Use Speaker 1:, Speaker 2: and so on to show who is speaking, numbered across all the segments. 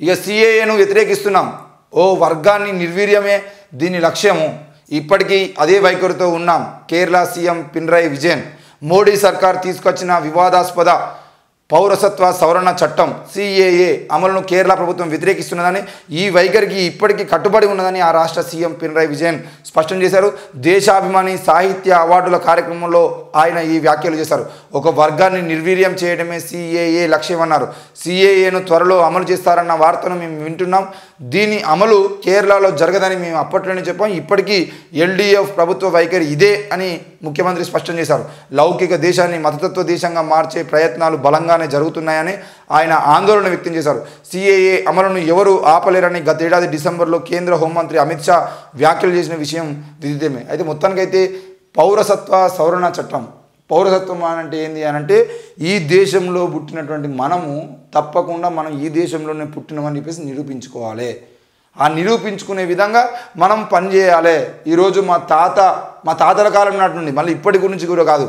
Speaker 1: ఇక సిఏఏను వ్యతిరేకిస్తున్నాం, ఓ వర్గాన్ని నిర్వీర్యమే దీని లక్ష్యము, ఇప్పటికీ అదే వైఖరితో ఉన్నాం. కేరళ సీఎం పినరయి విజయన్. మోడీ సర్కార్ తీసుకొచ్చిన వివాదాస్పద పౌరసత్వ సవరణ చట్టం సిఏఏ అమలును కేరళ ప్రభుత్వం వ్యతిరేకిస్తున్నదని, ఈ వైఖరికి ఇప్పటికీ కట్టుబడి ఉన్నదని ఆ రాష్ట్ర సీఎం పినరయి విజయన్ స్పష్టం చేశారు. దేశాభిమాని సాహిత్య అవార్డుల కార్యక్రమంలో ఆయన ఈ వ్యాఖ్యలు చేశారు. ఒక వర్గాన్ని నిర్వీర్యం చేయడమే సిఏఏ లక్ష్యమన్నారు. సిఏఏను త్వరలో అమలు చేస్తారన్న వార్తను మేము వింటున్నాం. దీని అమలు కేరళలో జరగదని మేము అప్పట్లోనే చెప్పాం. ఇప్పటికీ ఎల్డీఎఫ్ ప్రభుత్వ వైఖరి ఇదే అని ముఖ్యమంత్రి స్పష్టం చేశారు. లౌకిక దేశాన్ని మతతత్వ దేశంగా మార్చే ప్రయత్నాలు బలంగానే జరుగుతున్నాయని ఆయన ఆందోళన వ్యక్తం చేశారు. సిఏఏ అమలును ఎవరు ఆపలేరని గతేడాది డిసెంబర్లో కేంద్ర హోంమంత్రి అమిత్ షా వ్యాఖ్యలు చేసిన విషయం విదితమే. అయితే మొత్తానికైతే పౌరసత్వ సవరణ చట్టం, పౌరసత్వం అంటే ఏంది అని అంటే, ఈ దేశంలో పుట్టినటువంటి మనము తప్పకుండా మనం ఈ దేశంలోనే పుట్టినామని చెప్పేసి నిరూపించుకోవాలి. ఆ నిరూపించుకునే విధంగా మనం పనిచేయాలి. ఈరోజు మా తాతల కాలం నాటి నుండి, మళ్ళీ ఇప్పటి గురించి కూడా కాదు,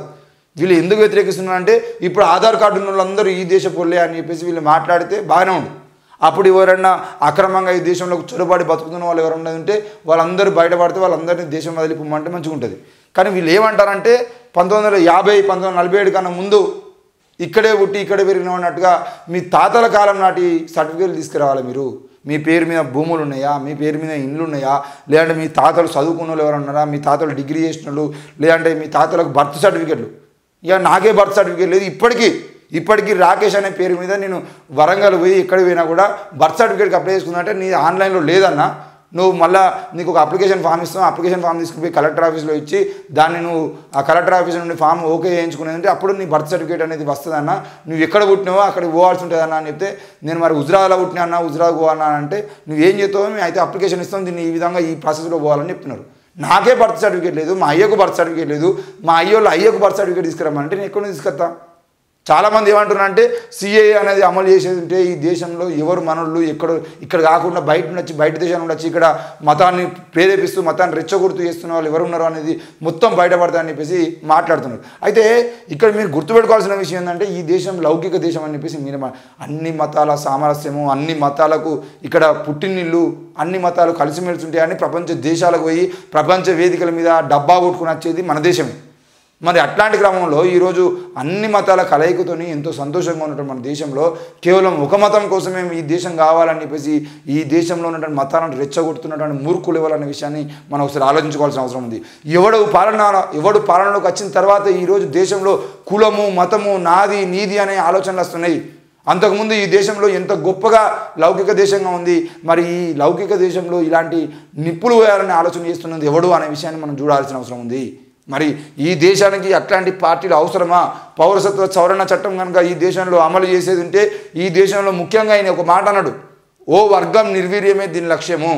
Speaker 1: వీళ్ళు ఎందుకు వ్యతిరేకిస్తున్నారంటే, ఇప్పుడు ఆధార్ కార్డు ఉన్న వాళ్ళందరూ ఈ దేశ పొల్లే అని చెప్పేసి వీళ్ళు మాట్లాడితే బాగానే ఉంది. అప్పుడు ఎవరైనా అక్రమంగా ఈ దేశంలోకి చొరబాటు బతుకుతున్న వాళ్ళు ఎవరైనా ఉంటే వాళ్ళందరూ బయటపడితే వాళ్ళందరినీ దేశం వదిలిపోమంటే మంచిగా ఉంటుంది. కానీ వీళ్ళు ఏమంటారంటే 1950, 1947 కన్నా ముందు ఇక్కడే పుట్టి ఇక్కడే పెరిగిన అన్నట్టుగా మీ తాతల కాలం నాటి సర్టిఫికేట్లు తీసుకురావాలి. మీరు మీ పేరు మీద భూములు ఉన్నాయా, మీ పేరు మీద ఇండ్లు ఉన్నాయా, లేదంటే మీ తాతలు చదువుకున్న వాళ్ళు ఎవరు ఉన్నారా, మీ తాతలు డిగ్రీ చేసిన వాళ్ళు, లేదంటే మీ తాతలకు బర్త్ సర్టిఫికేట్లు. ఇక నాకే బర్త్ సర్టిఫికేట్ లేదు. ఇప్పటికీ రాకేష్ అనే పేరు మీద నేను వరంగల్ పోయి ఎక్కడ పోయినా కూడా బర్త్ సర్టిఫికేట్కి అప్లై చేసుకుందంటే నీ ఆన్లైన్లో లేదన్నా, నువ్వు మళ్ళీ నీకు ఒక అప్లికేషన్ ఫామ్ ఇస్తాం, అప్లికేషన్ ఫామ్ తీసుకుపోయి కలెక్టర్ ఆఫీస్లో ఇచ్చి దాన్ని నువ్వు ఆ కలెక్టర్ ఆఫీస్ నుండి ఫామ్ ఓకే చేయించుకునేదంటే అప్పుడు నీ బర్త్ సర్టిఫికేట్ అనేది వస్తుందన్న. నువ్వు ఎక్కడ పుట్టినావో అక్కడికి పోవాల్సి ఉంటుందన్న అని చెప్తే, నేను మరి హుజరాబాద్లో పుట్టినా అన్న, హుజరాబాద్ పోవాలన్నా అంటే నువ్వేం చేస్తావో మేము అయితే అప్లికేషన్ ఇస్తాం, దీన్ని ఈ విధంగా ఈ ప్రాసెస్లో పోవాలని చెప్తున్నారు. నాకే బర్త్ సర్టిఫికేట్ లేదు, మా అయ్యకు బర్త్ సర్టిఫికేట్ లేదు, మా అయ్యకు బర్త్ సర్టిఫికేట్ తీసుకురమ్మంటే నేను ఎక్కడ తీసుకొస్తా? చాలామంది ఏమంటున్నారంటే సిఏఏ అనేది అమలు చేసేది ఉంటే ఈ దేశంలో ఎవరు మనోళ్ళు ఇక్కడ కాకుండా బయట నుంచి బయట దేశం నుండి వచ్చి ఇక్కడ మతాన్ని ప్రేరేపిస్తూ మతాన్ని రెచ్చగొడుతూ చేస్తున్న వాళ్ళు ఎవరు ఉన్నారో అనేది మొత్తం బయటపడతారని చెప్పేసి మాట్లాడుతున్నారు. అయితే ఇక్కడ మీరు గుర్తుపెట్టుకోవాల్సిన విషయం ఏంటంటే, ఈ దేశం లౌకిక దేశం అని చెప్పేసి మీరు అన్ని మతాల సామరస్యము, అన్ని మతాలకు ఇక్కడ పుట్టినిల్లు, అన్ని మతాలు కలిసిమెలిసి ఉంటాయని ప్రపంచ దేశాలకు పోయి ప్రపంచ వేదికల మీద డబ్బా కొట్టుకుని వచ్చేది మన దేశమే. మరి అట్లాంటి క్రమంలో ఈరోజు అన్ని మతాల కలయికతోని ఎంతో సంతోషంగా ఉన్నటువంటి మన దేశంలో కేవలం ఒక మతం కోసమే ఈ దేశం కావాలని చెప్పేసి ఈ దేశంలో ఉన్నటువంటి మతాలను రెచ్చగొడుతున్నటువంటి మూర్ఖులు ఎవరనే విషయాన్ని మనం ఒకసారి ఆలోచించుకోవాల్సిన అవసరం ఉంది. ఎవడు పాలనలోకి వచ్చిన తర్వాత ఈరోజు దేశంలో కులము, మతము, నాది నీది అనే ఆలోచనలు వస్తున్నాయి. అంతకుముందు ఈ దేశంలో ఎంత గొప్పగా లౌకిక దేశంగా ఉంది. మరి ఈ లౌకిక దేశంలో ఇలాంటి నిప్పులు వేయాలని ఆలోచన చేస్తున్నది ఎవడు అనే విషయాన్ని మనం చూడాల్సిన అవసరం ఉంది. మరి ఈ దేశానికి అట్లాంటి పార్టీలు అవసరమా? పౌరసత్వ సవరణ చట్టం కనుక ఈ దేశంలో అమలు చేసేది ఉంటే, ఈ దేశంలో ముఖ్యంగా ఆయన ఒక మాట అన్నాడు, ఓ వర్గం నిర్వీర్యమే దీని లక్ష్యము.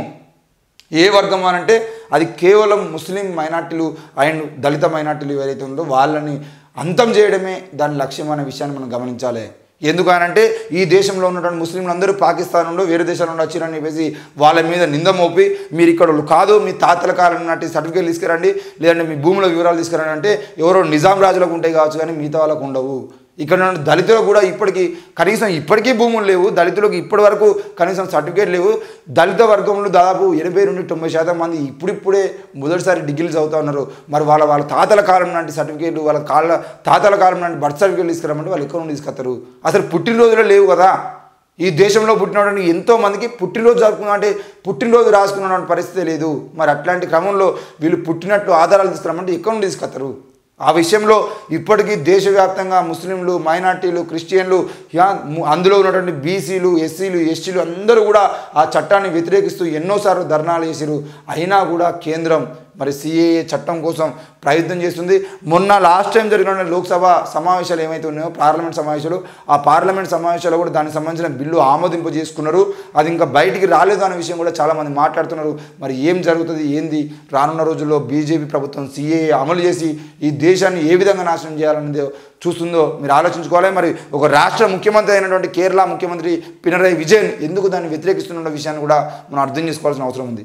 Speaker 1: ఏ వర్గం అనంటే అది కేవలం ముస్లిం మైనార్టీలు అండ్ దళిత మైనార్టీలు ఎవరైతే ఉందో వాళ్ళని అంతం చేయడమే దాని లక్ష్యం అనే విషయాన్ని మనం గమనించాలి. ఎందుకనంటే ఈ దేశంలో ఉన్నటువంటి ముస్లింలు అందరూ పాకిస్తాన్ నుండి వేరే దేశాల నుండి వచ్చిరని చెప్పేసి వాళ్ళ మీద నింద మోపి, మీరు ఇక్కడ కాదు, మీ తాతల కాలం నాటి సర్టిఫికేట్ తీసుకురండి, లేదంటే మీ భూముల వివరాలు తీసుకురండి అంటే ఎవరో నిజాం రాజులకు ఉంటాయి కావచ్చు, కానీ మిగతా వాళ్ళకు ఉండవు. ఇక్కడ దళితులకు కూడా ఇప్పటికీ భూములు లేవు. దళితులకు ఇప్పటి వరకు కనీసం సర్టిఫికేట్ లేవు. దళిత వర్గంలో దాదాపు 80 నుండి 90% మంది ఇప్పుడిప్పుడే మొదటిసారి డిగ్రీలు చదువుతూ ఉన్నారు. మరి వాళ్ళ తాతల కాలం నాటి సర్టిఫికేట్లు, తాతల కాలం నాటి బర్త్ సర్టిఫికేట్లు తీసుకురామంటే వాళ్ళు ఎక్కడ నుండి తీసుకొస్తారు? అసలు పుట్టినరోజులే లేవు కదా. ఈ దేశంలో పుట్టినటువంటి ఎంతోమందికి పుట్టినరోజు జరుపుకున్నా అంటే పుట్టినరోజు రాసుకున్నటువంటి పరిస్థితి లేదు. మరి అట్లాంటి క్రమంలో వీళ్ళు పుట్టినట్టు ఆధారాలు తీసుకురామంటే ఎక్కడ నుండి తీసుకొస్తారు? ఆ విషయంలో ఇప్పటికీ దేశవ్యాప్తంగా ముస్లింలు, మైనార్టీలు, క్రిస్టియన్లు, అందులో ఉన్నటువంటి బీసీలు, ఎస్సీలు, ఎస్టీలు అందరూ కూడా ఆ చట్టాన్ని వ్యతిరేకిస్తూ ఎన్నోసార్లు ధర్నాలు చేశారు. అయినా కూడా కేంద్రం మరి సిఏఏ చట్టం కోసం ప్రయత్నం చేస్తుంది. మొన్న లాస్ట్ టైం జరిగిన లోక్సభ సమావేశాలు ఏమైతే ఉన్నాయో, పార్లమెంట్ సమావేశాలు, ఆ పార్లమెంట్ సమావేశాలు కూడా దానికి సంబంధించిన బిల్లు ఆమోదింప చేసుకున్నారు. అది ఇంకా బయటికి రాలేదు అనే విషయం కూడా చాలామంది మాట్లాడుతున్నారు. మరి ఏం జరుగుతుంది, ఏంది రానున్న రోజుల్లో బీజేపీ ప్రభుత్వం సిఏఏ అమలు చేసి ఈ దేశాన్ని ఏ విధంగా నాశనం చేయాలనేది చూస్తుందో మీరు ఆలోచించుకోవాలి. మరి ఒక రాష్ట్ర ముఖ్యమంత్రి అయినటువంటి కేరళ ముఖ్యమంత్రి పినరయి విజయన్ ఎందుకు దాన్ని వ్యతిరేకిస్తున్న విషయాన్ని కూడా మనం అర్థం చేసుకోవాల్సిన అవసరం ఉంది.